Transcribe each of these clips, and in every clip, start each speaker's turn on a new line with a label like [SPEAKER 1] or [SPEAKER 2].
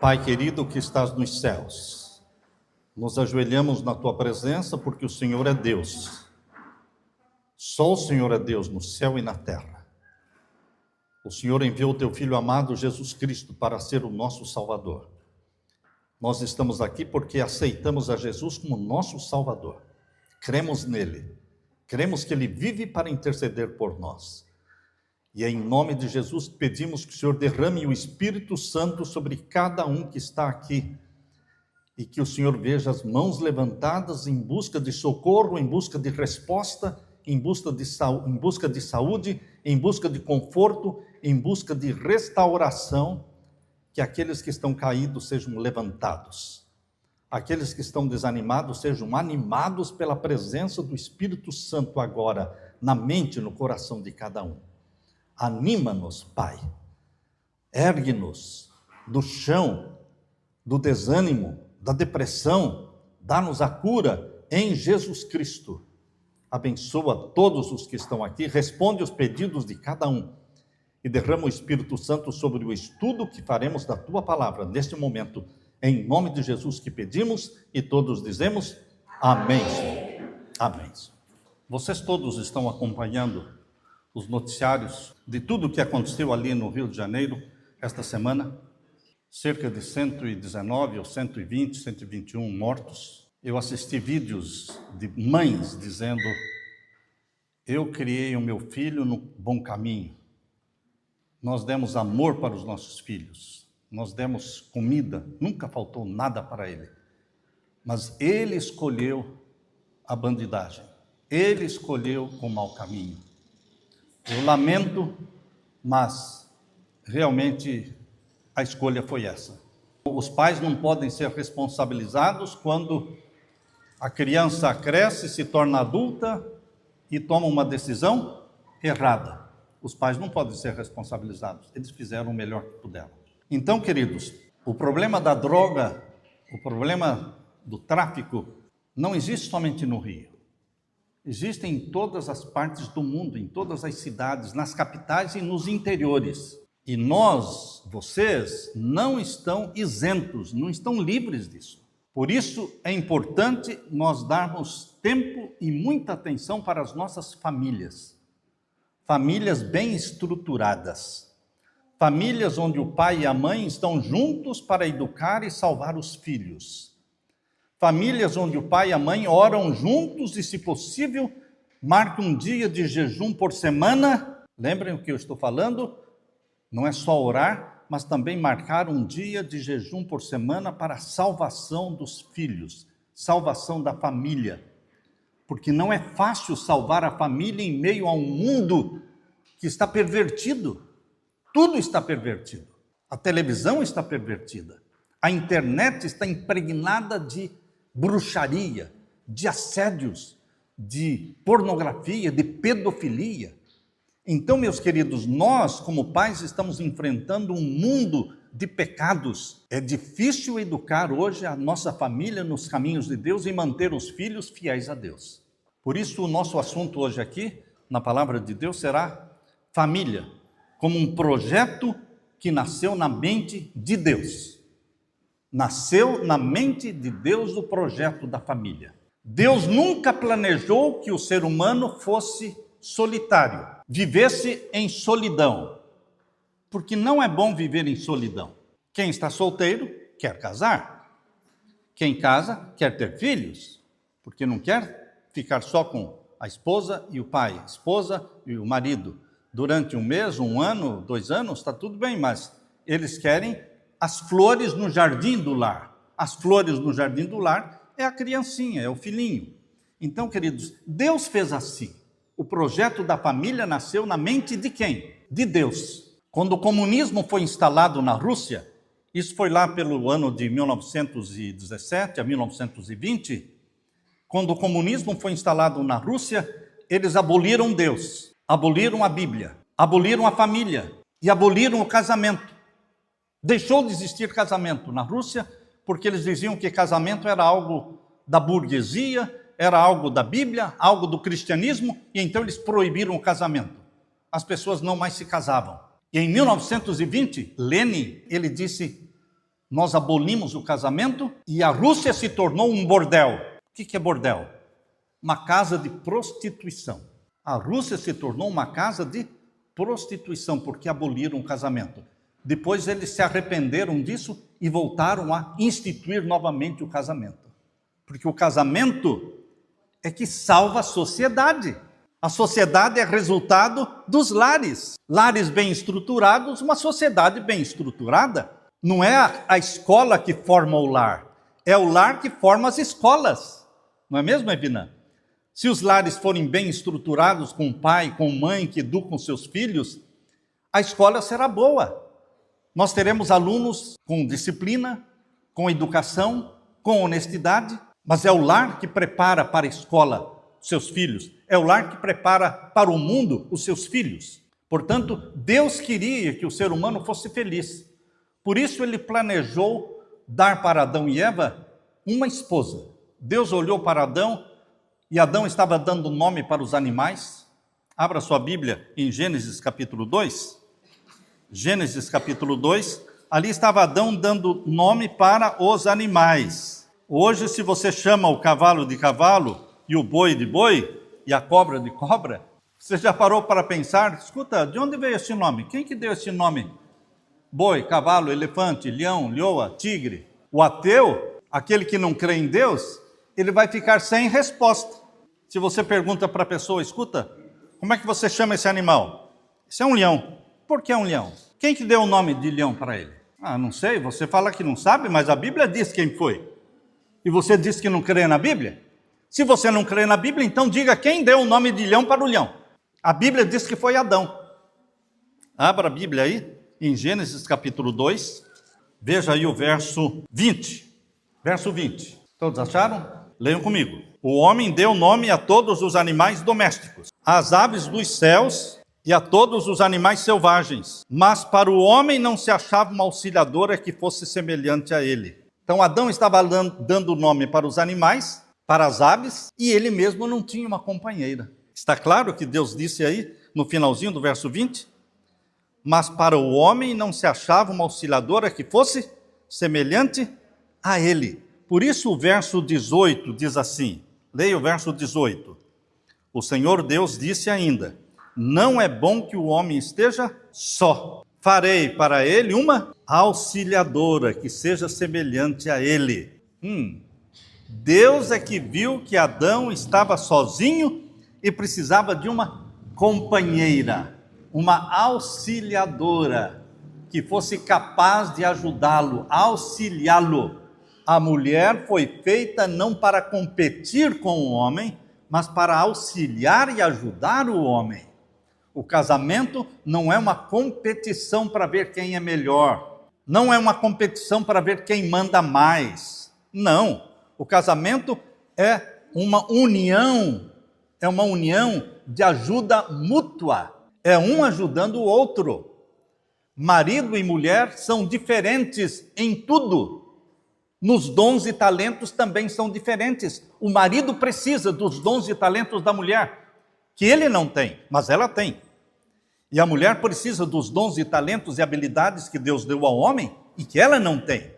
[SPEAKER 1] Pai querido que estás nos céus, nos ajoelhamos na tua presença porque o Senhor é Deus. Só o Senhor é Deus no céu e na terra. O Senhor enviou o teu Filho amado Jesus Cristo para ser o nosso Salvador. Nós estamos aqui porque aceitamos a Jesus como nosso Salvador. Cremos nele. Cremos que ele vive para interceder por nós. E em nome de Jesus pedimos que o Senhor derrame o Espírito Santo sobre cada um que está aqui. E que o Senhor veja as mãos levantadas em busca de socorro, em busca de resposta, em busca de saúde, em busca de conforto, em busca de restauração. Que aqueles que estão caídos sejam levantados. Aqueles que estão desanimados sejam animados pela presença do Espírito Santo agora, na mente e no coração de cada um. Anima-nos, Pai, ergue-nos do chão, do desânimo, da depressão, dá-nos a cura em Jesus Cristo. Abençoa todos os que estão aqui, responde os pedidos de cada um e derrama o Espírito Santo sobre o estudo que faremos da Tua Palavra neste momento, em nome de Jesus que pedimos e todos dizemos amém. Amém. Vocês todos estão acompanhando os noticiários de tudo o que aconteceu ali no Rio de Janeiro esta semana, cerca de 119 ou 120, 121 mortos. Eu assisti vídeos de mães dizendo: eu criei o meu filho no bom caminho, nós demos amor para os nossos filhos, nós demos comida, nunca faltou nada para ele, mas ele escolheu a bandidagem, ele escolheu o mau caminho. Eu lamento, mas realmente a escolha foi essa. Os pais não podem ser responsabilizados quando a criança cresce, se torna adulta e toma uma decisão errada. Os pais não podem ser responsabilizados, eles fizeram o melhor que puderam. Então, queridos, o problema da droga, o problema do tráfico, não existe somente no Rio. Existe em todas as partes do mundo, em todas as cidades, nas capitais e nos interiores. E nós, vocês, não estão isentos, não estão livres disso. Por isso é importante nós darmos tempo e muita atenção para as nossas famílias. Famílias bem estruturadas. Famílias onde o pai e a mãe estão juntos para educar e salvar os filhos. Famílias onde o pai e a mãe oram juntos e, se possível, marcam um dia de jejum por semana. Lembrem o que eu estou falando? Não é só orar, mas também marcar um dia de jejum por semana para a salvação dos filhos, salvação da família. Porque não é fácil salvar a família em meio a um mundo que está pervertido. Tudo está pervertido. A televisão está pervertida. A internet está impregnada de bruxaria, de assédios, de pornografia, de pedofilia. Então, meus queridos, nós, como pais, estamos enfrentando um mundo de pecados. É difícil educar hoje a nossa família nos caminhos de Deus e manter os filhos fiéis a Deus. Por isso, o nosso assunto hoje aqui, na Palavra de Deus, será família, como um projeto que nasceu na mente de Deus. Nasceu na mente de Deus o projeto da família. Deus nunca planejou que o ser humano fosse solitário, vivesse em solidão, porque não é bom viver em solidão. Quem está solteiro quer casar. Quem casa quer ter filhos, porque não quer ficar só com a esposa e o pai, a esposa e o marido. Durante um mês, 1 ano, 2 anos, está tudo bem, mas eles querem as flores no jardim do lar. As flores no jardim do lar é a criancinha, é o filhinho. Então, queridos, Deus fez assim. O projeto da família nasceu na mente de quem? De Deus. Quando o comunismo foi instalado na Rússia, isso foi lá pelo ano de 1917 a 1920, quando o comunismo foi instalado na Rússia, eles aboliram Deus, aboliram a Bíblia, aboliram a família e aboliram o casamento. Deixou de existir casamento na Rússia, porque eles diziam que casamento era algo da burguesia, era algo da Bíblia, algo do cristianismo, e então eles proibiram o casamento. As pessoas não mais se casavam. E em 1920, Lenin, ele disse: Nós abolimos o casamento e a Rússia se tornou um bordel. O que é bordel? Uma casa de prostituição. A Rússia se tornou uma casa de prostituição porque aboliram o casamento. Depois eles se arrependeram disso e voltaram a instituir novamente o casamento. Porque o casamento é que salva a sociedade. A sociedade é resultado dos lares. Lares bem estruturados, uma sociedade bem estruturada. Não é a escola que forma o lar, é o lar que forma as escolas. Não é mesmo, Evina? Se os lares forem bem estruturados, com pai, com mãe, que educam seus filhos, a escola será boa. Nós teremos alunos com disciplina, com educação, com honestidade, mas é o lar que prepara para a escola seus filhos, é o lar que prepara para o mundo os seus filhos. Portanto, Deus queria que o ser humano fosse feliz. Por isso ele planejou dar para Adão e Eva uma esposa. Deus olhou para Adão e Adão estava dando nome para os animais. Abra sua Bíblia em Gênesis capítulo 2. Gênesis capítulo 2. Ali estava Adão dando nome para os animais. Hoje, se você chama o cavalo de cavalo e o boi de boi e a cobra de cobra, você já parou para pensar, escuta, de onde veio esse nome? Quem que deu esse nome? Boi, cavalo, elefante, leão, leoa, tigre. O ateu, aquele que não crê em Deus, ele vai ficar sem resposta. Se você pergunta para a pessoa, escuta, como é que você chama esse animal? Esse é um leão. Por que é um leão? Quem que deu o nome de leão para ele? Ah, não sei, você fala que não sabe, mas a Bíblia diz quem foi. E você diz que não crê na Bíblia? Se você não crê na Bíblia, então diga quem deu o nome de leão para o leão. A Bíblia diz que foi Adão. Abra a Bíblia aí, em Gênesis capítulo 2, veja aí o verso 20. Verso 20. Todos acharam? Leiam comigo. O homem deu nome a todos os animais domésticos, às aves dos céus e a todos os animais selvagens. Mas para o homem não se achava uma auxiliadora que fosse semelhante a ele. Então Adão estava dando nome para os animais, para as aves, e ele mesmo não tinha uma companheira. Está claro que Deus disse aí, no finalzinho do verso 20? Mas para o homem não se achava uma auxiliadora que fosse semelhante a ele. Por isso o verso 18 diz assim, leia o verso 18. O Senhor Deus disse ainda, não é bom que o homem esteja só. Farei para ele uma auxiliadora que seja semelhante a ele. Deus é que viu que Adão estava sozinho e precisava de uma companheira, uma auxiliadora que fosse capaz de ajudá-lo, auxiliá-lo. A mulher foi feita não para competir com o homem, mas para auxiliar e ajudar o homem. O casamento não é uma competição para ver quem é melhor, não é uma competição para ver quem manda mais. Não, o casamento é uma união de ajuda mútua, é um ajudando o outro. Marido e mulher são diferentes em tudo. Nos dons e talentos também são diferentes. O marido precisa dos dons e talentos da mulher, que ele não tem, mas ela tem. E a mulher precisa dos dons e talentos e habilidades que Deus deu ao homem e que ela não tem.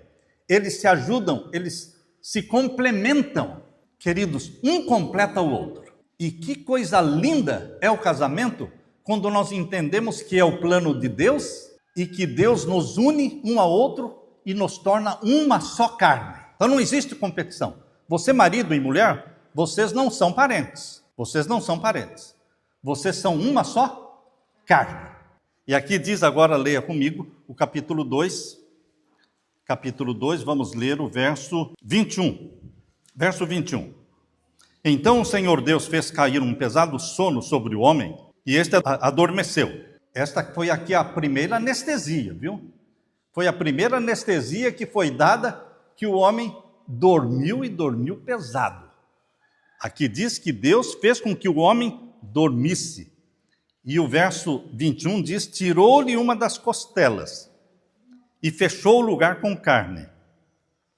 [SPEAKER 1] Eles se ajudam, eles se complementam. Queridos, um completa o outro. E que coisa linda é o casamento quando nós entendemos que é o plano de Deus e que Deus nos une um ao outro e nos torna uma só carne. Então não existe competição. Você, marido e mulher, vocês não são parentes. Vocês não são parentes. Vocês são uma só carne. E aqui diz agora, leia comigo, o capítulo 2. Capítulo 2, vamos ler o verso 21. Verso 21. Então o Senhor Deus fez cair um pesado sono sobre o homem, e este adormeceu. Esta foi aqui a primeira anestesia, viu? Foi a primeira anestesia que foi dada, que o homem dormiu e dormiu pesado. Aqui diz que Deus fez com que o homem dormisse. E o verso 21 diz, tirou-lhe uma das costelas e fechou o lugar com carne.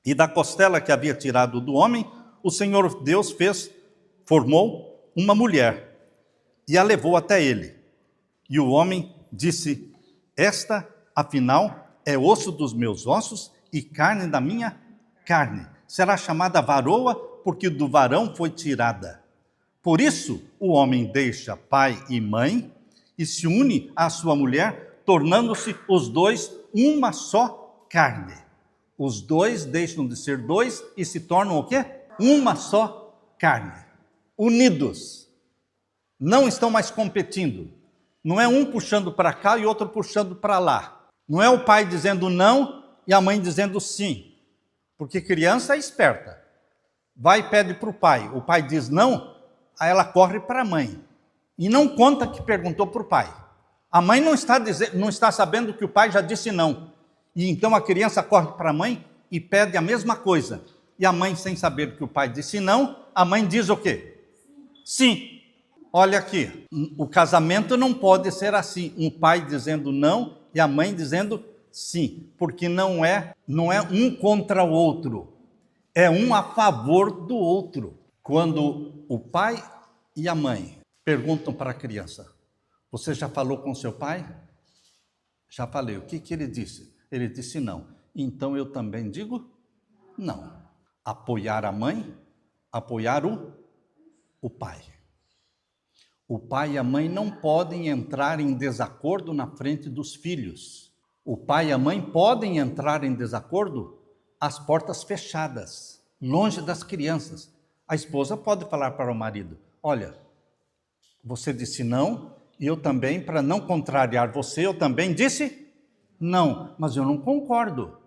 [SPEAKER 1] E da costela que havia tirado do homem, o Senhor Deus formou uma mulher e a levou até ele. E o homem disse, esta, afinal, é osso dos meus ossos e carne da minha carne. Será chamada varoa, porque do varão foi tirada. Por isso, o homem deixa pai e mãe e se une à sua mulher, tornando-se os dois uma só carne. Os dois deixam de ser dois e se tornam o quê? Uma só carne. Unidos. Não estão mais competindo. Não é um puxando para cá e outro puxando para lá. Não é o pai dizendo não e a mãe dizendo sim. Porque criança é esperta. Vai e pede para o pai diz não, aí ela corre para a mãe. E não conta que perguntou para o pai. A mãe não está sabendo que o pai já disse não. E então a criança corre para a mãe e pede a mesma coisa. E a mãe, sem saber que o pai disse não, a mãe diz o quê? Sim. Olha aqui, o casamento não pode ser assim. Um pai dizendo não e a mãe dizendo sim. Porque não é um contra o outro. É um a favor do outro. Quando o pai e a mãe perguntam para a criança, você já falou com seu pai? Já falei. O que ele disse? Ele disse não. Então eu também digo não. Apoiar a mãe, apoiar o pai. O pai e a mãe não podem entrar em desacordo na frente dos filhos. O pai e a mãe podem entrar em desacordo às portas fechadas, longe das crianças. A esposa pode falar para o marido, olha, você disse não, e eu também, para não contrariar você, eu também disse não, mas eu não concordo.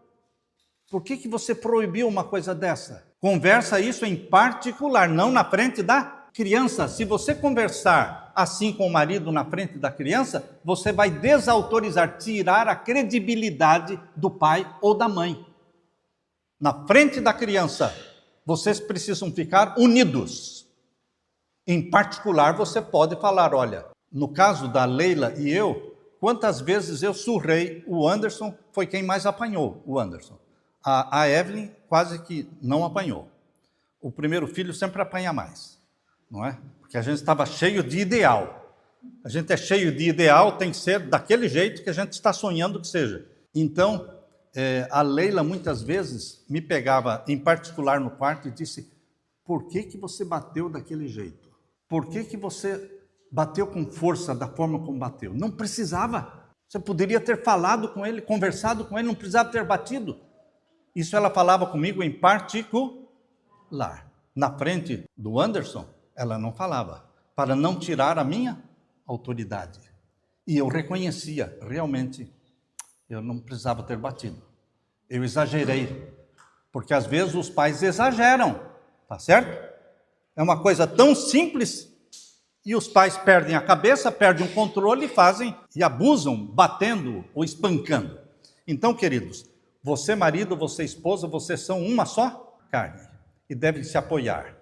[SPEAKER 1] Por que você proibiu uma coisa dessa? Conversa isso em particular, não na frente da criança. Se você conversar assim com o marido na frente da criança, você vai desautorizar, tirar a credibilidade do pai ou da mãe. Na frente da criança, vocês precisam ficar unidos. Em particular, você pode falar, olha, no caso da Leila e eu, quantas vezes eu surrei, o Anderson foi quem mais apanhou, o Anderson. A Evelyn quase que não apanhou. O primeiro filho sempre apanha mais, não é? Porque a gente estava cheio de ideal. A gente é cheio de ideal, tem que ser daquele jeito que a gente está sonhando que seja. Então, a Leila muitas vezes me pegava, em particular no quarto, e disse, por que você bateu daquele jeito? Por que você bateu com força da forma como bateu? Não precisava. Você poderia ter falado com ele, conversado com ele, não precisava ter batido. Isso ela falava comigo em particular. Na frente do Anderson, ela não falava, para não tirar a minha autoridade. E eu reconhecia, realmente, eu não precisava ter batido. Eu exagerei, porque às vezes os pais exageram, tá certo? É uma coisa tão simples, e os pais perdem a cabeça, perdem o controle e fazem, e abusam, batendo ou espancando. Então, queridos, você marido, você esposa, vocês são uma só carne, e devem se apoiar.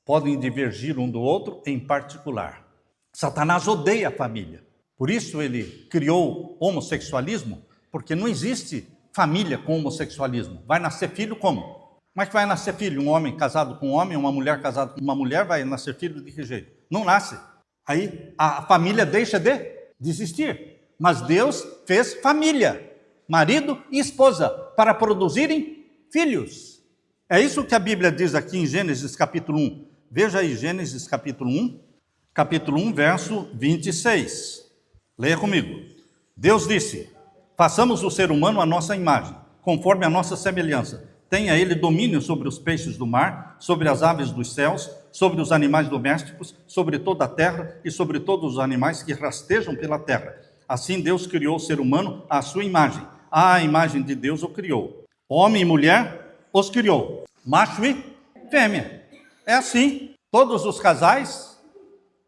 [SPEAKER 1] Podem divergir um do outro em particular. Satanás odeia a família. Por isso ele criou homossexualismo, porque não existe família com homossexualismo. Vai nascer filho como? Como é que vai nascer filho? Um homem casado com um homem, uma mulher casada com uma mulher, vai nascer filho de que jeito? Não nasce. Aí a família deixa de existir. Mas Deus fez família, marido e esposa, para produzirem filhos. É isso que a Bíblia diz aqui em Gênesis capítulo 1. Veja aí Gênesis capítulo 1, verso 26. Leia comigo. Deus disse, façamos o ser humano à nossa imagem, conforme a nossa semelhança. Tenha ele domínio sobre os peixes do mar, sobre as aves dos céus, sobre os animais domésticos, sobre toda a terra e sobre todos os animais que rastejam pela terra. Assim Deus criou o ser humano à sua imagem. À imagem de Deus o criou. Homem e mulher os criou. Macho e fêmea. É assim. Todos os casais,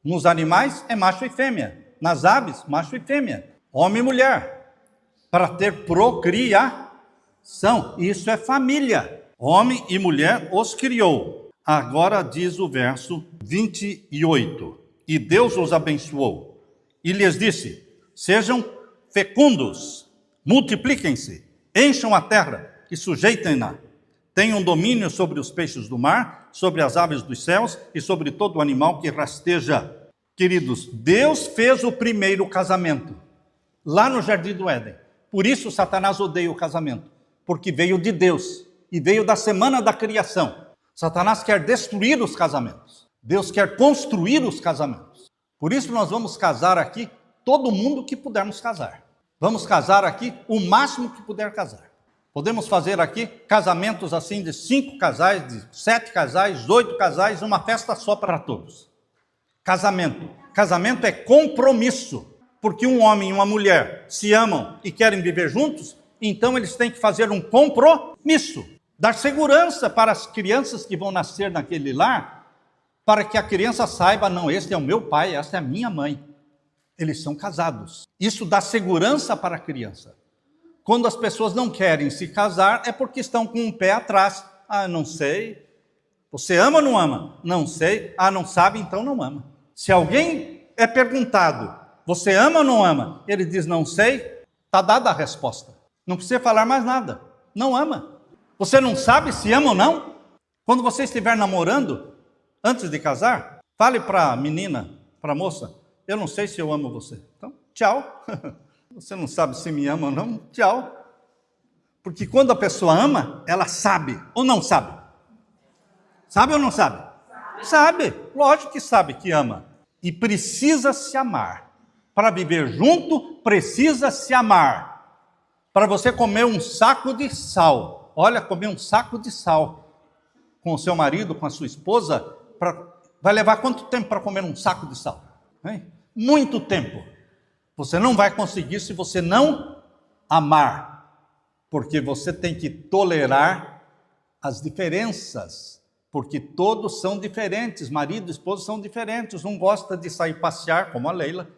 [SPEAKER 1] nos animais, é macho e fêmea. Nas aves, macho e fêmea. Homem e mulher. Para ter procriação. Isso é família. Homem e mulher os criou. Agora diz o verso 28. E Deus os abençoou. E lhes disse, sejam fecundos, multipliquem-se, encham a terra e sujeitem-na. Tenham domínio sobre os peixes do mar, sobre as aves dos céus e sobre todo animal que rasteja. Queridos, Deus fez o primeiro casamento, lá no Jardim do Éden. Por isso Satanás odeia o casamento, porque veio de Deus e veio da semana da criação. Satanás quer destruir os casamentos. Deus quer construir os casamentos. Por isso nós vamos casar aqui todo mundo que pudermos casar. Vamos casar aqui o máximo que puder casar. Podemos fazer aqui casamentos assim de 5 casais, de 7 casais, 8 casais, uma festa só para todos. Casamento. Casamento é compromisso. Porque um homem e uma mulher se amam e querem viver juntos, então eles têm que fazer um compromisso. Dar segurança para as crianças que vão nascer naquele lar, para que a criança saiba, não, este é o meu pai, esta é a minha mãe. Eles são casados. Isso dá segurança para a criança. Quando as pessoas não querem se casar, é porque estão com um pé atrás. Ah, não sei. Você ama ou não ama? Não sei. Ah, não sabe, então não ama. Se alguém é perguntado, você ama ou não ama? Ele diz, não sei. Está dada a resposta. Não precisa falar mais nada. Não ama. Você não sabe se ama ou não? Quando você estiver namorando, antes de casar, fale para a menina, para a moça, eu não sei se eu amo você. Então, tchau. Você não sabe se me ama ou não? Tchau. Porque quando a pessoa ama, ela sabe ou não sabe? Sabe ou não sabe? Sabe. Lógico que sabe que ama. E precisa se amar. Para viver junto, precisa se amar. Para você comer um saco de sal. Olha, comer um saco de sal com o seu marido, com a sua esposa, vai levar quanto tempo para comer um saco de sal? Hein? Muito tempo. Você não vai conseguir se você não amar. Porque você tem que tolerar as diferenças. Porque todos são diferentes. Marido e esposa são diferentes. Um gosta de sair passear, como a Leila.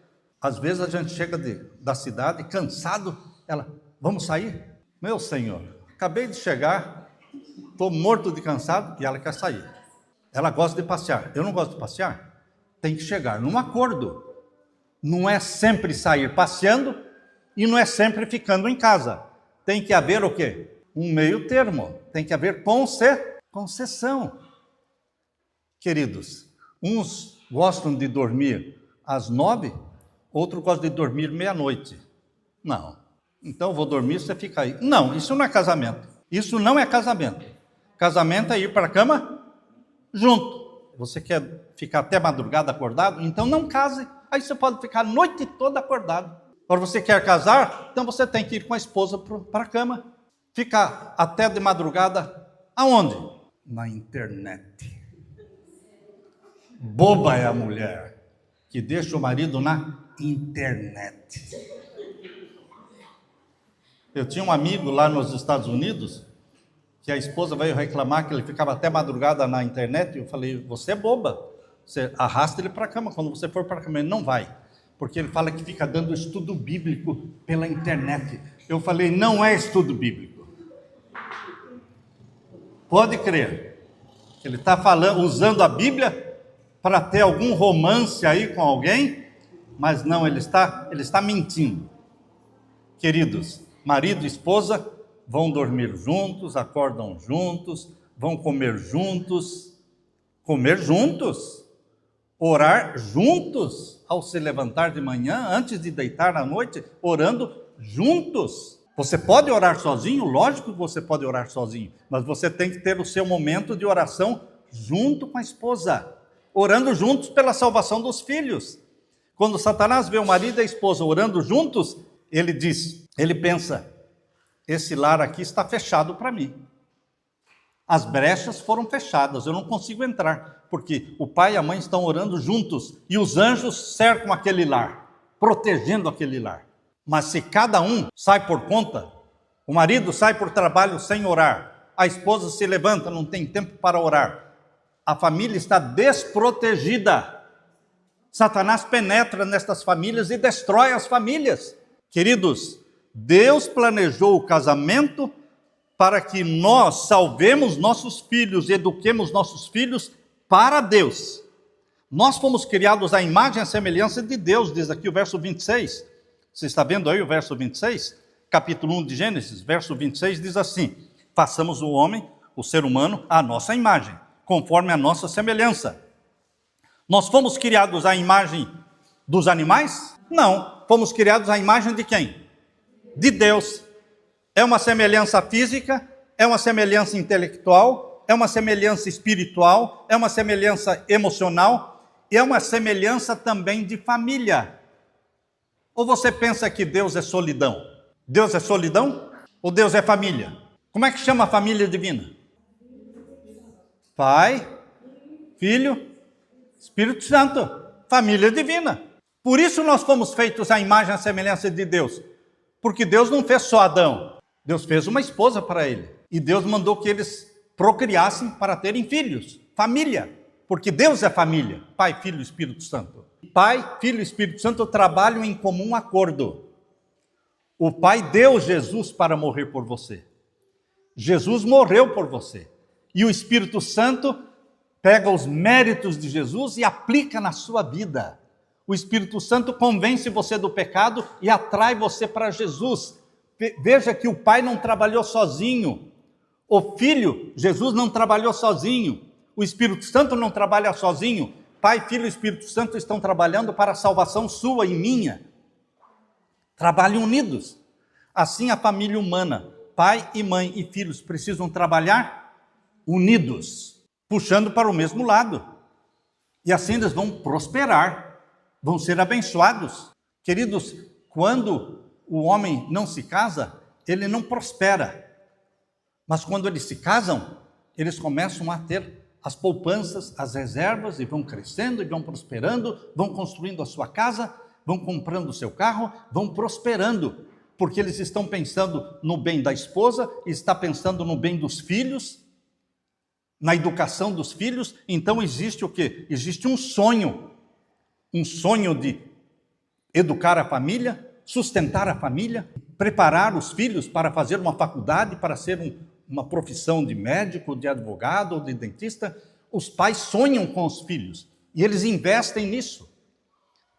[SPEAKER 1] Às vezes a gente chega da cidade cansado, ela, vamos sair? Meu Senhor, acabei de chegar, estou morto de cansado e ela quer sair. Ela gosta de passear, eu não gosto de passear. Tem que chegar num acordo. Não é sempre sair passeando e não é sempre ficando em casa. Tem que haver o quê? Um meio termo, tem que haver concessão. Queridos, uns gostam de dormir às 9, outro gosta de dormir meia-noite. Não. Então eu vou dormir, você fica aí. Não, isso não é casamento. Isso não é casamento. Casamento é ir para a cama junto. Você quer ficar até madrugada acordado? Então não case. Aí você pode ficar a noite toda acordado. Agora você quer casar? Então você tem que ir com a esposa para a cama. Ficar até de madrugada aonde? Na internet. Boba é a mulher que deixa o marido na internet. Eu tinha um amigo lá nos Estados Unidos que a esposa veio reclamar que ele ficava até madrugada na internet. E eu falei, você é boba, você arrasta ele para a cama. Quando você for para a cama, ele não vai, porque ele fala que fica dando estudo bíblico pela internet. Eu falei, não é estudo bíblico. Pode crer, ele está usando a Bíblia para ter algum romance aí com alguém, mas não, ele está mentindo. Queridos, marido e esposa vão dormir juntos, acordam juntos, vão comer juntos, orar juntos ao se levantar de manhã, antes de deitar à noite, orando juntos. Você pode orar sozinho? Lógico que você pode orar sozinho, mas você tem que ter o seu momento de oração junto com a esposa, orando juntos pela salvação dos filhos. Quando Satanás vê o marido e a esposa orando juntos, ele pensa, esse lar aqui está fechado para mim. As brechas foram fechadas, eu não consigo entrar, porque o pai e a mãe estão orando juntos, e os anjos cercam aquele lar, protegendo aquele lar. Mas se cada um sai por conta, o marido sai por trabalho sem orar, a esposa se levanta, não tem tempo para orar, a família está desprotegida. Satanás penetra nestas famílias e destrói as famílias. Queridos, Deus planejou o casamento para que nós salvemos nossos filhos, eduquemos nossos filhos para Deus. Nós fomos criados à imagem e à semelhança de Deus, diz aqui o verso 26. Você está vendo aí o verso 26? Capítulo 1 de Gênesis, verso 26 diz assim, façamos o homem, o ser humano, à nossa imagem, conforme a nossa semelhança. Nós fomos criados à imagem dos animais? Não, fomos criados à imagem de quem? De Deus. É uma semelhança física, é uma semelhança intelectual, é uma semelhança espiritual, é uma semelhança emocional e é uma semelhança também de família. Ou você pensa que Deus é solidão? Deus é solidão ou Deus é família? Como é que chama a família divina? Pai, Filho, Espírito Santo. Família divina. Por isso nós fomos feitos à imagem e à semelhança de Deus. Porque Deus não fez só Adão. Deus fez uma esposa para ele. E Deus mandou que eles procriassem para terem filhos. Família. Porque Deus é família. Pai, Filho e Espírito Santo. Pai, Filho e Espírito Santo trabalham em comum acordo. O Pai deu Jesus para morrer por você. Jesus morreu por você. E o Espírito Santo pega os méritos de Jesus e aplica na sua vida. O Espírito Santo convence você do pecado e atrai você para Jesus. Veja que o Pai não trabalhou sozinho. O Filho, Jesus não trabalhou sozinho. O Espírito Santo não trabalha sozinho. Pai, Filho e Espírito Santo estão trabalhando para a salvação sua e minha. Trabalham unidos. Assim a família humana, pai e mãe e filhos precisam trabalhar unidos, puxando para o mesmo lado. E assim eles vão prosperar, vão ser abençoados. Queridos, quando o homem não se casa, ele não prospera. Mas quando eles se casam, eles começam a ter as poupanças, as reservas, e vão crescendo, e vão prosperando, vão construindo a sua casa, vão comprando o seu carro, vão prosperando, porque eles estão pensando no bem da esposa, está pensando no bem dos filhos, na educação dos filhos. Então existe o quê? Existe um sonho de educar a família, sustentar a família, preparar os filhos para fazer uma faculdade, para ser uma profissão de médico, de advogado ou de dentista. Os pais sonham com os filhos e eles investem nisso.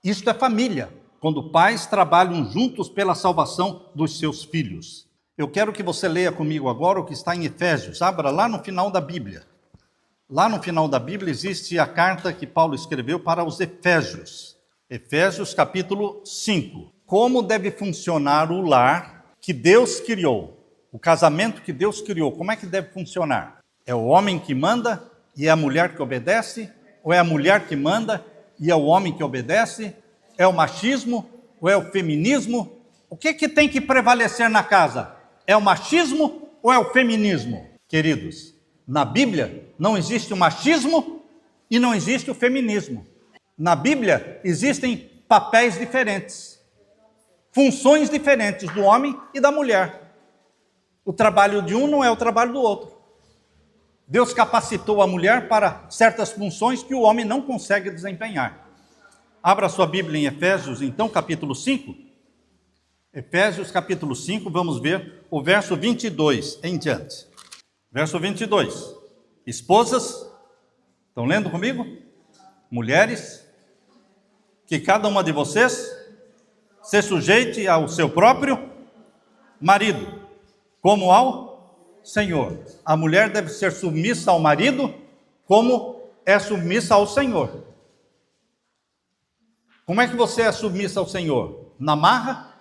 [SPEAKER 1] Isto é família, quando pais trabalham juntos pela salvação dos seus filhos. Eu quero que você leia comigo agora o que está em Efésios. Abra lá no final da Bíblia. Lá no final da Bíblia existe a carta que Paulo escreveu para os Efésios. Efésios capítulo 5. Como deve funcionar o lar que Deus criou? O casamento que Deus criou, como é que deve funcionar? É o homem que manda e é a mulher que obedece? Ou é a mulher que manda e é o homem que obedece? É o machismo ou é o feminismo? O que tem que prevalecer na casa? É o machismo ou é o feminismo? Queridos, na Bíblia não existe o machismo e não existe o feminismo. Na Bíblia existem papéis diferentes, funções diferentes do homem e da mulher. O trabalho de um não é o trabalho do outro. Deus capacitou a mulher para certas funções que o homem não consegue desempenhar. Abra sua Bíblia em Efésios, então, capítulo 5. Efésios, capítulo 5, vamos ver o verso 22 em diante. Verso 22. Esposas, estão lendo comigo? Mulheres, que cada uma de vocês se sujeite ao seu próprio marido, como ao Senhor. A mulher deve ser submissa ao marido, como é submissa ao Senhor. Como é que você é submissa ao Senhor? Na marra?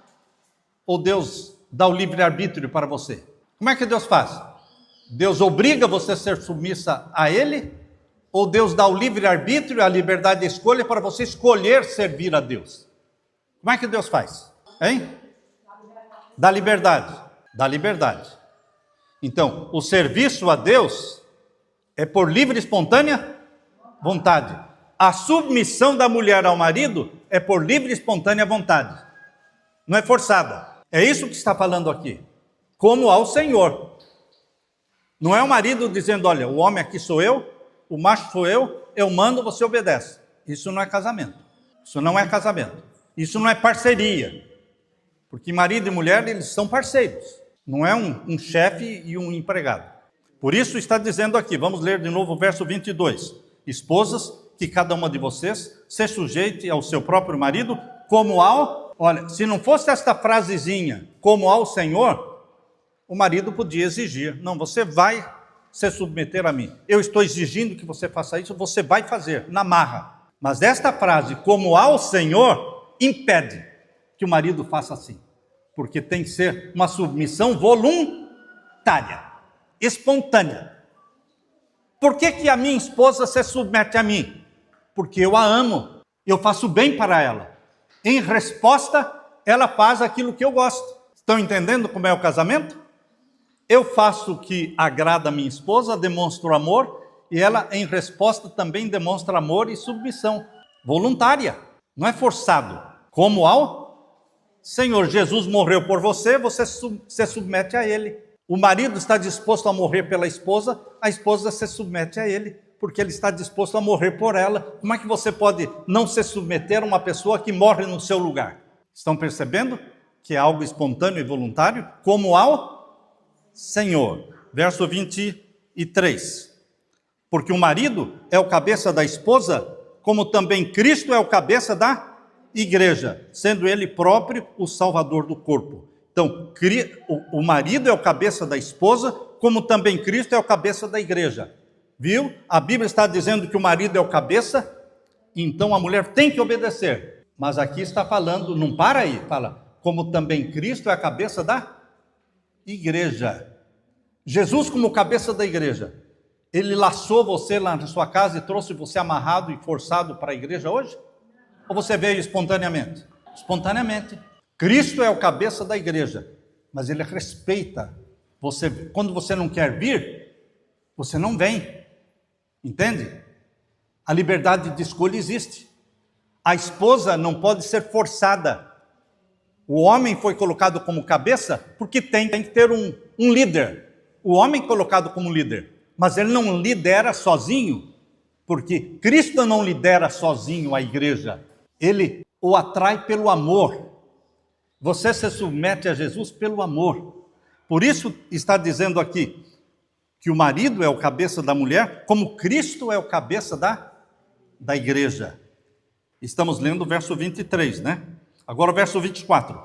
[SPEAKER 1] Ou Deus dá o livre-arbítrio para você? Como é que Deus faz? Deus obriga você a ser submissa a Ele? Ou Deus dá o livre-arbítrio, a liberdade de escolha para você escolher servir a Deus? Como é que Deus faz? Hein? Dá liberdade. Dá liberdade. Então, o serviço a Deus é por livre e espontânea vontade. A submissão da mulher ao marido é por livre e espontânea vontade. Não é forçada. É isso que está falando aqui. Como ao Senhor. Não é o marido dizendo, olha, o homem aqui sou eu, o macho sou eu mando, você obedece. Isso não é casamento. Isso não é casamento. Isso não é parceria. Porque marido e mulher, eles são parceiros. Não é um chefe e um empregado. Por isso está dizendo aqui, vamos ler de novo o verso 22. Esposas, que cada uma de vocês se sujeite ao seu próprio marido, como ao... Olha, se não fosse esta frasezinha, como ao Senhor, o marido podia exigir. Não, você vai se submeter a mim. Eu estou exigindo que você faça isso, você vai fazer, na marra. Mas esta frase, como ao Senhor, impede que o marido faça assim. porque tem que ser uma submissão voluntária, espontânea. Por que a minha esposa se submete a mim? Porque eu a amo, eu faço bem para ela. Em resposta, ela faz aquilo que eu gosto. Estão entendendo como é o casamento? Eu faço o que agrada a minha esposa, demonstro amor, e ela, em resposta, também demonstra amor e submissão voluntária, não é forçado. Como ao Senhor. Jesus morreu por você, você se submete a Ele. O marido está disposto a morrer pela esposa, a esposa se submete a ele, porque ele está disposto a morrer por ela. Como é que você pode não se submeter a uma pessoa que morre no seu lugar? Estão percebendo que é algo espontâneo e voluntário? Como ao Senhor. Verso 23. Porque o marido é o cabeça da esposa, como também Cristo é o cabeça da igreja, sendo ele próprio o salvador do corpo. Então, o marido é o cabeça da esposa, como também Cristo é o cabeça da igreja. Viu? A Bíblia está dizendo que o marido é o cabeça, então a mulher tem que obedecer. Mas aqui está falando, não para aí, fala, como também Cristo é a cabeça da igreja. Jesus como cabeça da igreja, ele laçou você lá na sua casa e trouxe você amarrado e forçado para a igreja hoje? Ou você veio espontaneamente? Espontaneamente. Cristo é o cabeça da igreja, mas ele respeita você. Quando você não quer vir, você não vem. Entende? A liberdade de escolha existe. A esposa não pode ser forçada. O homem foi colocado como cabeça porque tem que ter um líder. O homem colocado como líder, mas ele não lidera sozinho, porque Cristo não lidera sozinho a igreja. Ele o atrai pelo amor. Você se submete a Jesus pelo amor. Por isso está dizendo aqui que o marido é o cabeça da mulher, como Cristo é o cabeça da igreja. Estamos lendo o verso 23, né? Agora o verso 24.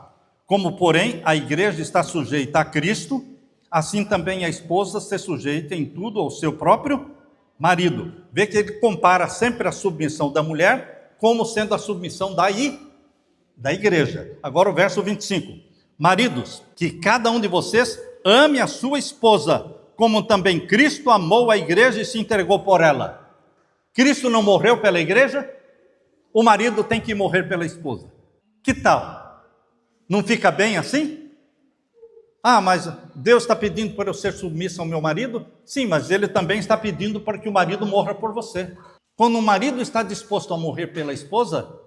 [SPEAKER 1] Como, porém, a igreja está sujeita a Cristo, assim também a esposa se sujeita em tudo ao seu próprio marido. Vê que ele compara sempre a submissão da mulher como sendo a submissão da igreja. Agora o verso 25. Maridos, que cada um de vocês ame a sua esposa, como também Cristo amou a igreja e se entregou por ela. Cristo não morreu pela igreja? O marido tem que morrer pela esposa. Que tal? Não fica bem assim? Ah, mas Deus está pedindo para eu ser submissa ao meu marido? Sim, mas Ele também está pedindo para que o marido morra por você. Quando o marido está disposto a morrer pela esposa,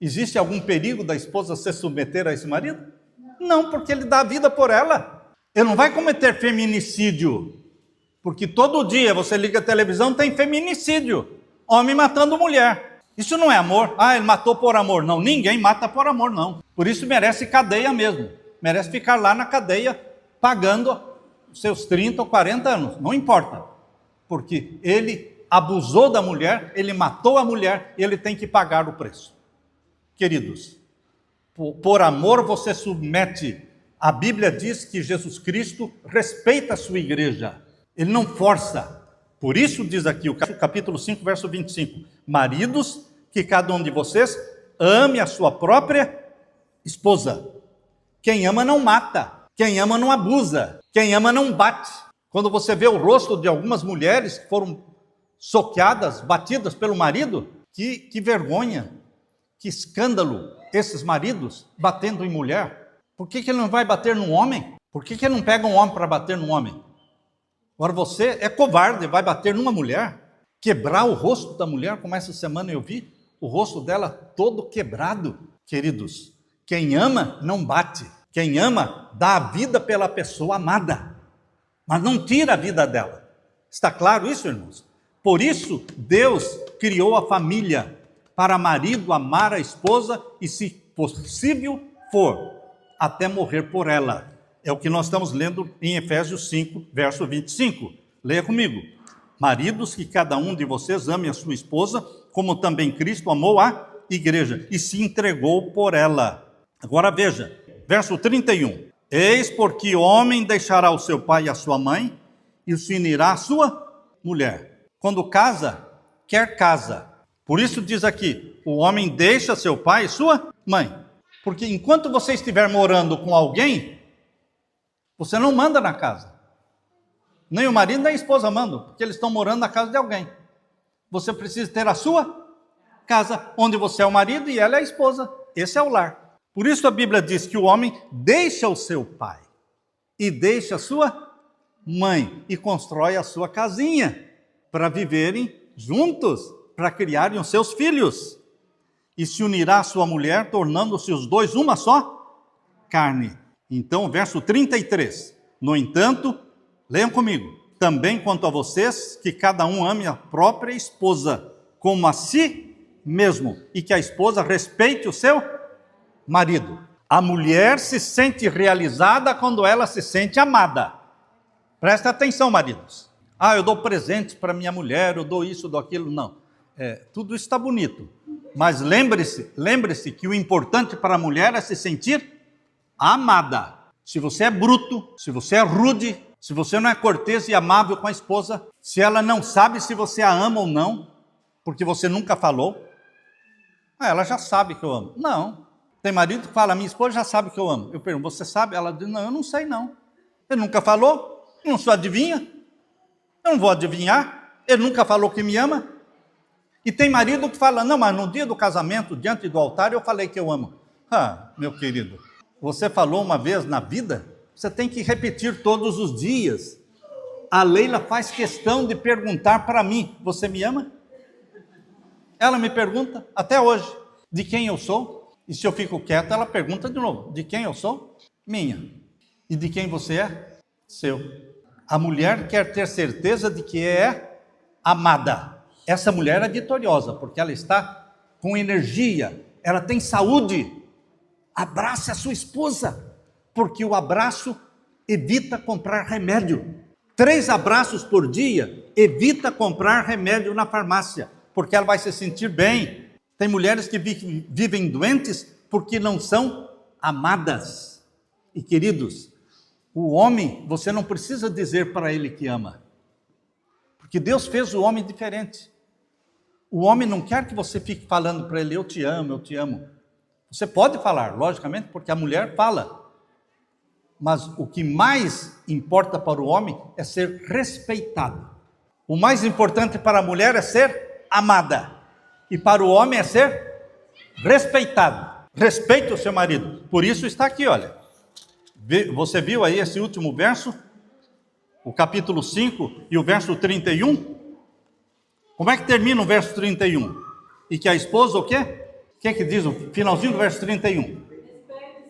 [SPEAKER 1] existe algum perigo da esposa se submeter a esse marido? Não, porque ele dá a vida por ela. Ele não vai cometer feminicídio, porque todo dia você liga a televisão, tem feminicídio. Homem matando mulher. Isso não é amor. Ah, ele matou por amor. Não, ninguém mata por amor, não. Por isso merece cadeia mesmo. Merece ficar lá na cadeia, pagando seus 30 ou 40 anos. Não importa. Porque ele abusou da mulher, ele matou a mulher, ele tem que pagar o preço. Queridos, por amor você submete. A Bíblia diz que Jesus Cristo respeita a sua igreja. Ele não força. Por isso diz aqui o capítulo 5, verso 25. Maridos, que cada um de vocês ame a sua própria esposa. Quem ama não mata. Quem ama não abusa. Quem ama não bate. Quando você vê o rosto de algumas mulheres que foram soqueadas, batidas pelo marido, que vergonha, que escândalo, esses maridos batendo em mulher. Por que ele não vai bater num homem? Por que ele não pega um homem para bater num homem? Agora você é covarde, vai bater numa mulher, quebrar o rosto da mulher, como essa semana eu vi, o rosto dela todo quebrado. Queridos, quem ama não bate, quem ama dá a vida pela pessoa amada, mas não tira a vida dela. Está claro isso, irmãos? Por isso, Deus criou a família, para marido amar a esposa e, se possível for, até morrer por ela. É o que nós estamos lendo em Efésios 5, verso 25. Leia comigo. Maridos, que cada um de vocês ame a sua esposa, como também Cristo amou a igreja e se entregou por ela. Agora veja, verso 31. Eis porque o homem deixará o seu pai e a sua mãe e se unirá à sua mulher. Quando casa, quer casa. Por isso diz aqui, o homem deixa seu pai e sua mãe. Porque enquanto você estiver morando com alguém, você não manda na casa. Nem o marido nem a esposa mandam, porque eles estão morando na casa de alguém. Você precisa ter a sua casa, onde você é o marido e ela é a esposa. Esse é o lar. Por isso a Bíblia diz que o homem deixa o seu pai e deixa a sua mãe e constrói a sua casinha para viverem juntos, para criarem os seus filhos. E se unirá à sua mulher, tornando-se os dois uma só carne. Então, verso 33. No entanto, leiam comigo. Também quanto a vocês, que cada um ame a própria esposa, como a si mesmo, e que a esposa respeite o seu marido. A mulher se sente realizada quando ela se sente amada. Presta atenção, maridos. Eu dou presentes para minha mulher, eu dou isso, eu dou aquilo. Não. Tudo isso está bonito. Mas lembre-se que o importante para a mulher é se sentir amada. Se você é bruto, se você é rude, se você não é cortês e amável com a esposa, se ela não sabe se você a ama ou não, porque você nunca falou, ela já sabe que eu amo. Não. Tem marido que fala, minha esposa já sabe que eu amo. Eu pergunto, você sabe? Ela diz, não, eu não sei não. Ele nunca falou, eu não sou adivinha, eu não vou adivinhar, ele nunca falou que me ama. E tem marido que fala, não, mas no dia do casamento, diante do altar, eu falei que eu amo. Meu querido, você falou uma vez na vida, você tem que repetir todos os dias. A Leila faz questão de perguntar para mim, você me ama? Ela me pergunta, até hoje, de quem eu sou? E se eu fico quieto, ela pergunta de novo, de quem eu sou? Minha. E de quem você é? Seu. A mulher quer ter certeza de que é amada. Essa mulher é vitoriosa, porque ela está com energia, ela tem saúde. Abrace a sua esposa, porque o abraço evita comprar remédio. 3 abraços por dia evita comprar remédio na farmácia, porque ela vai se sentir bem. Tem mulheres que vivem doentes porque não são amadas. E queridos, o homem, você não precisa dizer para ele que ama, porque Deus fez o homem diferente. O homem não quer que você fique falando para ele, eu te amo, eu te amo. Você pode falar, logicamente, porque a mulher fala. Mas o que mais importa para o homem é ser respeitado. O mais importante para a mulher é ser amada. E para o homem é ser respeitado. Respeite o seu marido. Por isso está aqui, olha. Você viu aí esse último verso? O capítulo 5 e o verso 31? Como é que termina o verso 31? E que a esposa, o quê? O que é que diz o finalzinho do verso 31?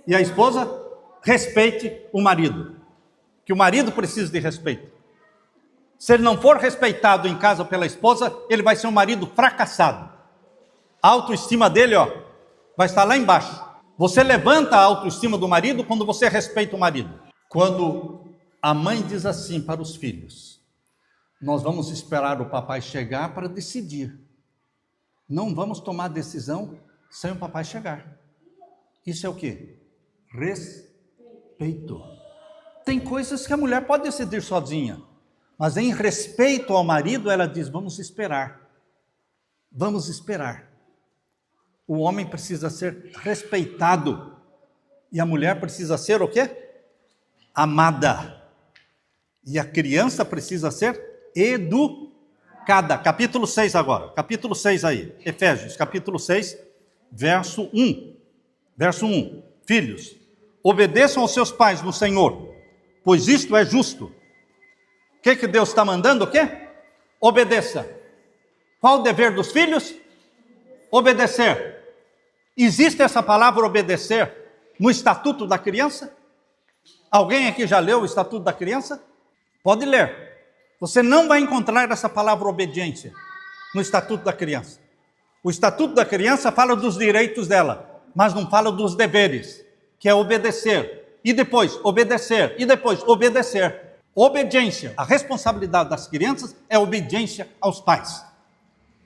[SPEAKER 1] E a esposa respeite o marido. Que o marido precisa de respeito. Se ele não for respeitado em casa pela esposa, ele vai ser um marido fracassado. A autoestima dele, vai estar lá embaixo. Você levanta a autoestima do marido quando você respeita o marido. Quando a mãe diz assim para os filhos, nós vamos esperar o papai chegar para decidir. Não vamos tomar decisão sem o papai chegar. Isso é o quê? Respeito. Tem coisas que a mulher pode decidir sozinha, mas em respeito ao marido, ela diz, vamos esperar. Vamos esperar. O homem precisa ser respeitado. E a mulher precisa ser o quê? Amada. E a criança precisa ser educada. Capítulo 6 agora. Capítulo 6 aí. Efésios, capítulo 6, verso 1. Verso 1. Filhos, obedeçam aos seus pais no Senhor, pois isto é justo. O que Deus está mandando? O quê? Obedeça. Qual o dever dos filhos? Obedecer. Existe essa palavra obedecer no Estatuto da Criança? Alguém aqui já leu o Estatuto da Criança? Pode ler. Você não vai encontrar essa palavra obediência no Estatuto da Criança. O Estatuto da Criança fala dos direitos dela, mas não fala dos deveres, que é obedecer, e depois obedecer, e depois obedecer. Obediência, a responsabilidade das crianças é obediência aos pais.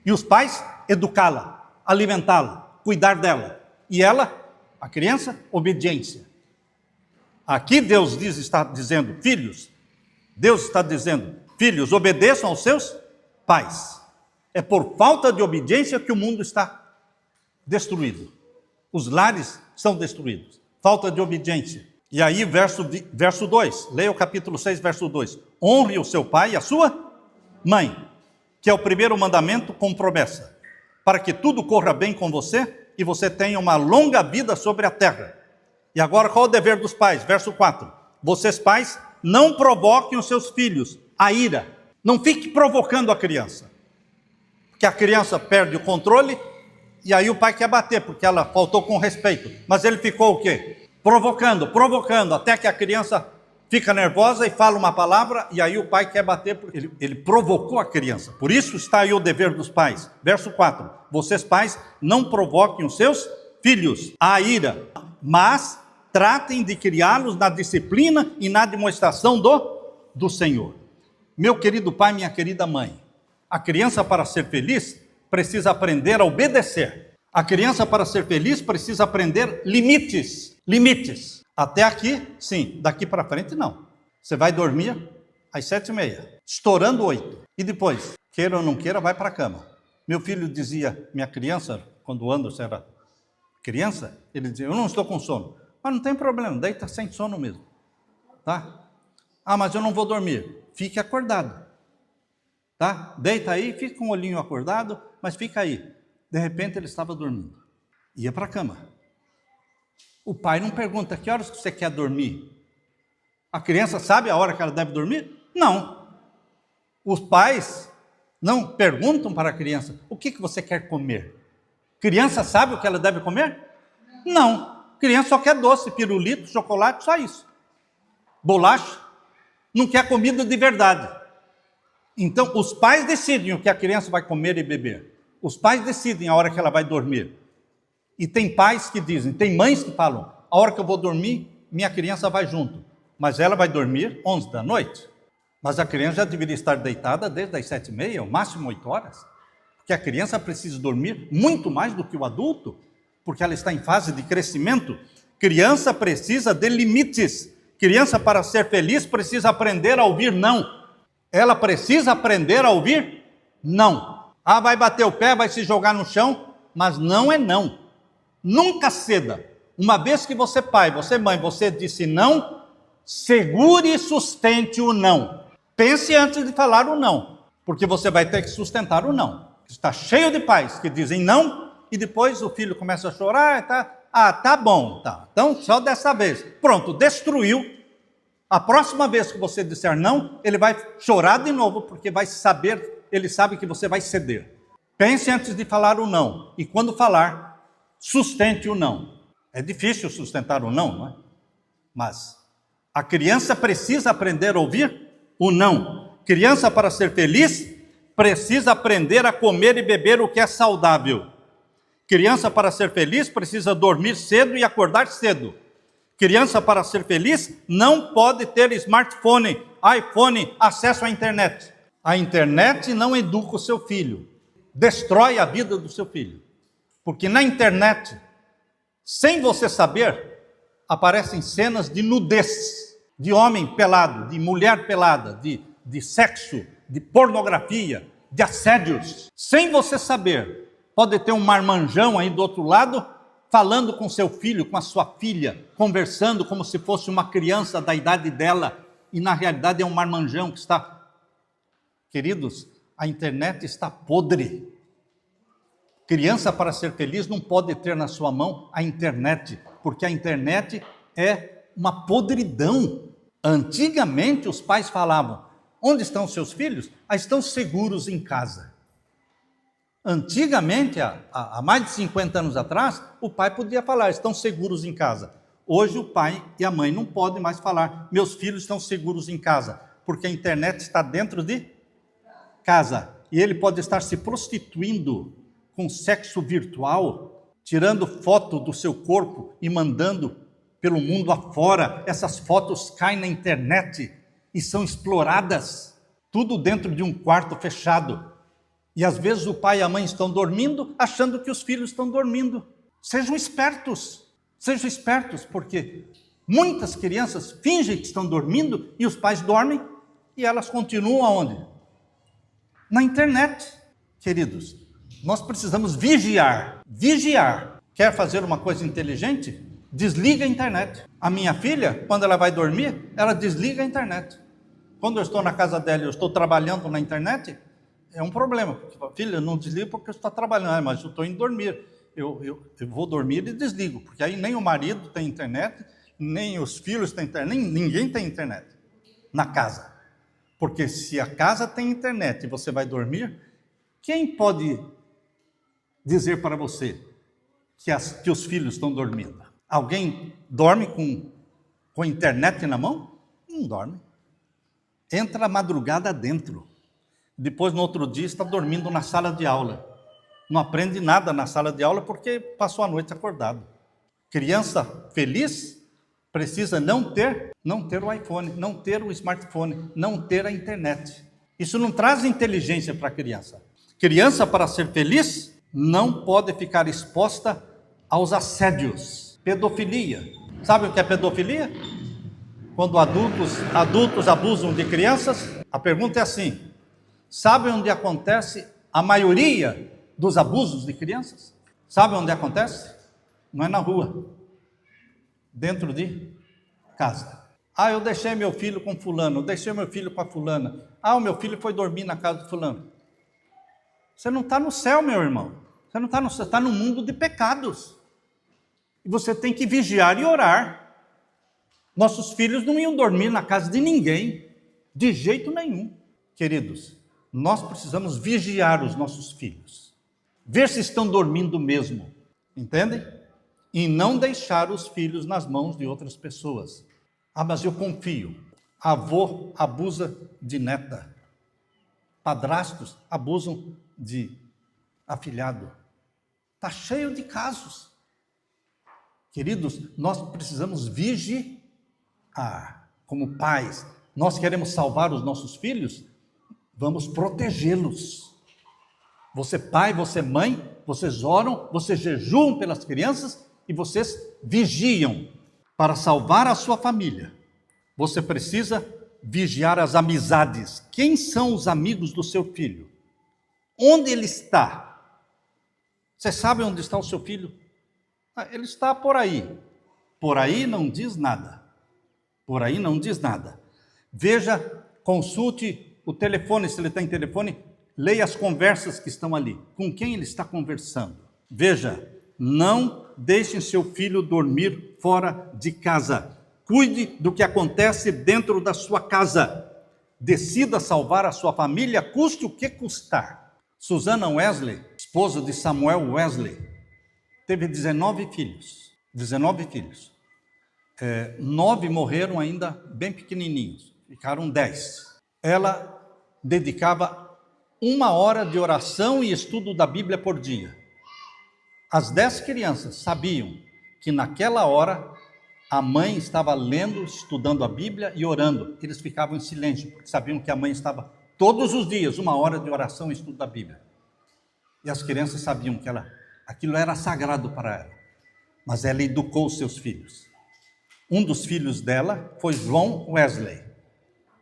[SPEAKER 1] E os pais, educá-la, alimentá-la, cuidar dela. E ela, a criança, obediência. Aqui Deus está dizendo, filhos, Deus está dizendo, filhos, obedeçam aos seus pais. É por falta de obediência que o mundo está destruído. Os lares são destruídos. Falta de obediência. E aí, verso 2, leia o capítulo 6, verso 2. Honre o seu pai e a sua mãe, que é o primeiro mandamento com promessa, para que tudo corra bem com você e você tenha uma longa vida sobre a terra. E agora, qual é o dever dos pais? Verso 4. Vocês, pais, não provoquem os seus filhos a ira. Não fique provocando a criança. Porque a criança perde o controle e aí o pai quer bater, porque ela faltou com respeito. Mas ele ficou o quê? Provocando, até que a criança fica nervosa e fala uma palavra, e aí o pai quer bater, porque ele provocou a criança. Por isso está aí o dever dos pais. Verso 4. Vocês, pais, não provoquem os seus filhos à ira, mas tratem de criá-los na disciplina e na demonstração do Senhor. Meu querido pai, minha querida mãe, a criança, para ser feliz, precisa aprender a obedecer. A criança, para ser feliz, precisa aprender limites. Limites. Até aqui, sim. Daqui para frente, não. Você vai dormir às 7h30, estourando 8. E depois, queira ou não queira, vai para a cama. Meu filho dizia, minha criança, quando o Anderson era criança, ele dizia, eu não estou com sono. Mas não tem problema, deita sem sono mesmo. Tá? Ah, mas eu não vou dormir. Fique acordado. Tá? Deita aí, fica com o olhinho acordado, mas fica aí. De repente ele estava dormindo. Ia para a cama. O pai não pergunta, que horas você quer dormir? A criança sabe a hora que ela deve dormir? Não. Os pais não perguntam para a criança, o que você quer comer? Criança sabe o que ela deve comer? Não. Criança só quer doce, pirulito, chocolate, só isso. Bolacha. Não quer comida de verdade. Então, os pais decidem o que a criança vai comer e beber. Os pais decidem a hora que ela vai dormir. E tem pais que dizem, tem mães que falam, a hora que eu vou dormir, minha criança vai junto. Mas ela vai dormir 11 da noite. Mas a criança já deveria estar deitada desde as 7h30, o máximo 8 horas. Porque a criança precisa dormir muito mais do que o adulto, porque ela está em fase de crescimento. Criança precisa de limites. Criança, para ser feliz, precisa aprender a ouvir não. Ela precisa aprender a ouvir não. Ah, vai bater o pé, vai se jogar no chão, mas não é não. Nunca ceda. Uma vez que você pai, você mãe, você disse não, segure e sustente o não. Pense antes de falar o não, porque você vai ter que sustentar o não. Está cheio de pais que dizem não, e depois o filho começa a chorar, tá bom, tá. Então, só dessa vez. Pronto, destruiu. A próxima vez que você disser não, ele vai chorar de novo, porque vai saber, ele sabe que você vai ceder. Pense antes de falar o não, e quando falar, sustente o não. É difícil sustentar o não, não é? Mas a criança precisa aprender a ouvir o não. Criança, para ser feliz, precisa aprender a comer e beber o que é saudável. Criança, para ser feliz, precisa dormir cedo e acordar cedo. Criança, para ser feliz, não pode ter smartphone, iPhone, acesso à internet. A internet não educa o seu filho, destrói a vida do seu filho. Porque na internet, sem você saber, aparecem cenas de nudez, de homem pelado, de mulher pelada, de sexo, de pornografia, de assédios. Sem você saber, pode ter um marmanjão aí do outro lado, falando com seu filho, com a sua filha, conversando como se fosse uma criança da idade dela, e na realidade é um marmanjão que está... Queridos, a internet está podre. Criança, para ser feliz, não pode ter na sua mão a internet, porque a internet é uma podridão. Antigamente os pais falavam, onde estão seus filhos? Estão seguros em casa. Antigamente, há mais de 50 anos atrás, o pai podia falar, estão seguros em casa. Hoje o pai e a mãe não podem mais falar, meus filhos estão seguros em casa, porque a internet está dentro de casa. E ele pode estar se prostituindo com sexo virtual, tirando foto do seu corpo e mandando pelo mundo afora. Essas fotos caem na internet e são exploradas, tudo dentro de um quarto fechado. E às vezes o pai e a mãe estão dormindo, achando que os filhos estão dormindo. Sejam espertos, porque muitas crianças fingem que estão dormindo e os pais dormem e elas continuam aonde? Na internet. Queridos, nós precisamos vigiar, Quer fazer uma coisa inteligente? Desliga a internet. A minha filha, quando ela vai dormir, ela desliga a internet. Quando eu estou na casa dela e eu estou trabalhando na internet, é um problema. Filha, não desliga porque eu estou trabalhando, mas eu estou indo dormir. Eu vou dormir e desligo, porque aí nem o marido tem internet, nem os filhos têm internet, nem ninguém tem internet na casa. Porque se a casa tem internet e você vai dormir, quem pode dizer para você que os filhos estão dormindo? Alguém dorme com internet na mão? Não dorme. Entra a madrugada dentro. Depois, no outro dia, está dormindo na sala de aula. Não aprende nada na sala de aula porque passou a noite acordado. Criança feliz precisa não ter o iPhone, não ter o smartphone, não ter a internet. Isso não traz inteligência para a criança. Criança, para ser feliz, não pode ficar exposta aos assédios. Pedofilia. Sabe o que é pedofilia? Quando adultos abusam de crianças. A pergunta é assim: sabe onde acontece a maioria dos abusos de crianças? Sabe onde acontece? Não é na rua, dentro de casa. Ah, eu deixei meu filho com fulano, eu deixei meu filho com a fulana. Ah, o meu filho foi dormir na casa do fulano. Você não está no céu, meu irmão. Você não está no céu, você está no mundo de pecados. E você tem que vigiar e orar. Nossos filhos não iam dormir na casa de ninguém, de jeito nenhum. Queridos, nós precisamos vigiar os nossos filhos, ver se estão dormindo mesmo, entendem? E não deixar os filhos nas mãos de outras pessoas. Ah, mas eu confio. Avô abusa de neta. Padrastos abusam de afilhado. Está cheio de casos. Queridos, nós precisamos vigiar. Como pais, nós queremos salvar os nossos filhos, vamos protegê-los. Você pai, você mãe, vocês oram, vocês jejuam pelas crianças e vocês vigiam para salvar a sua família. Você precisa vigiar as amizades. Quem são os amigos do seu filho? Onde ele está? Você sabe onde está o seu filho? Ele está por aí. Por aí não diz nada. Por aí não diz nada. Veja, consulte o telefone, se ele tem telefone, leia as conversas que estão ali. Com quem ele está conversando? Veja, não deixem seu filho dormir fora de casa. Cuide do que acontece dentro da sua casa. Decida salvar a sua família, custe o que custar. Susana Wesley, esposa de Samuel Wesley, teve 19 filhos. 19 filhos. 9 morreram ainda bem pequenininhos, ficaram 10. Ela dedicava 1 hora de oração e estudo da Bíblia por dia. As 10 crianças sabiam que naquela hora a mãe estava lendo, estudando a Bíblia e orando. Eles ficavam em silêncio, porque sabiam que a mãe estava todos os dias, 1 hora de oração e estudo da Bíblia. E as crianças sabiam que aquilo era sagrado para ela. Mas ela educou os seus filhos. Um dos filhos dela foi John Wesley,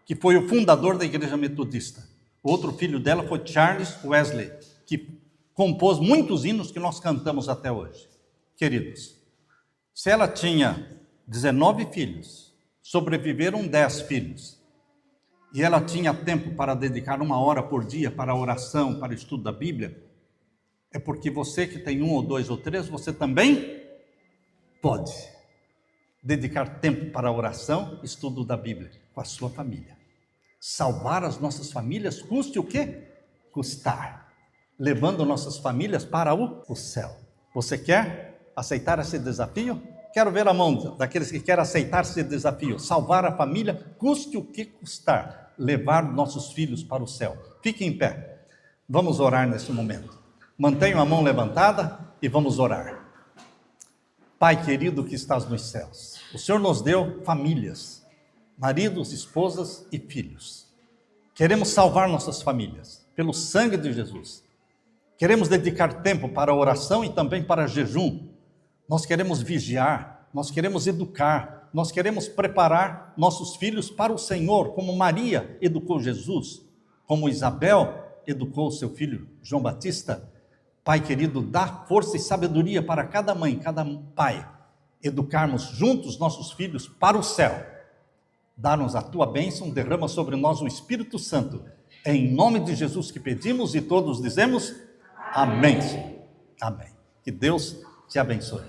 [SPEAKER 1] que foi o fundador da Igreja Metodista. Outro filho dela foi Charles Wesley, que compôs muitos hinos que nós cantamos até hoje. Queridos, se ela tinha 19 filhos, sobreviveram 10 filhos, e ela tinha tempo para dedicar 1 hora por dia para a oração, para o estudo da Bíblia, é porque você que tem 1 ou 2 ou 3, você também pode dedicar tempo para a oração, estudo da Bíblia, com a sua família. Salvar as nossas famílias, custe o quê? Custar. Levando nossas famílias para o céu. Você quer aceitar esse desafio? Quero ver a mão daqueles que querem aceitar esse desafio. Salvar a família, custe o que custar. Levar nossos filhos para o céu. Fique em pé. Vamos orar nesse momento. Mantenham a mão levantada e vamos orar. Pai querido que estás nos céus, o Senhor nos deu famílias, maridos, esposas e filhos. Queremos salvar nossas famílias, pelo sangue de Jesus. Queremos dedicar tempo para a oração e também para jejum. Nós queremos vigiar, nós queremos educar, nós queremos preparar nossos filhos para o Senhor, como Maria educou Jesus, como Isabel educou seu filho João Batista. Pai querido, dá força e sabedoria para cada mãe, cada pai, educarmos juntos nossos filhos para o céu. Dá-nos a tua bênção, derrama sobre nós o Espírito Santo. É em nome de Jesus que pedimos e todos dizemos amém. Amém. Que Deus te abençoe.